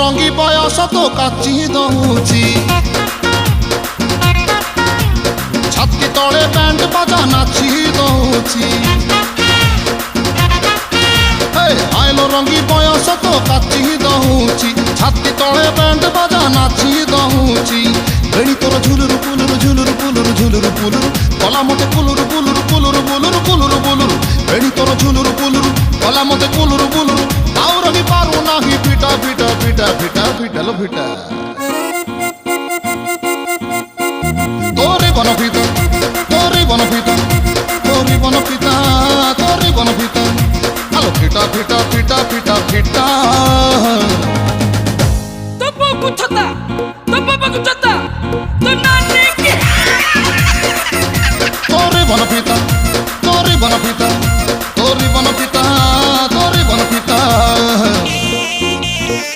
ରଙ୍ଗି ବୟସ ତ କାଚି ଦଉଛି ଛାତି ତଳେ ବ୍ୟାଣ୍ଡ ବାଜା ନାଚି ଦଉଛି ଆଇଲ ରଙ୍ଗି ବୟସ ତ କାଚି ଦଉଛି ଛାତି ତଳେ ବ୍ୟାଣ୍ଡ ବାଜା ନାଚି ଦଉଛି ବେଣୀ ତୋର ଝୁଲୁରୁ ପୁଲୁରୁ ଝୁଲୁରୁ ପୁଲୁରୁ ଝୁଲୁରୁ ପୁଲୁରୁ କଲା ମତେ କୁଲୁରୁ ପୁଲୁରୁ ପୁଲୁରୁ ପୁଲୁରୁ ପୁଲୁରୁ ପୁଲୁରୁ ବେଣୀ ତୋର ଝୁଲୁରୁ ପୁଲୁରୁ କଲା ମତେ କୁଲୁରୁ ପୁଲୁରୁ ଆଉ ରହି ପାରୁ ନାହିଁ ପିଟା ପିଟା ପିଟା ପିଟା ପିଟା लो ପିटा।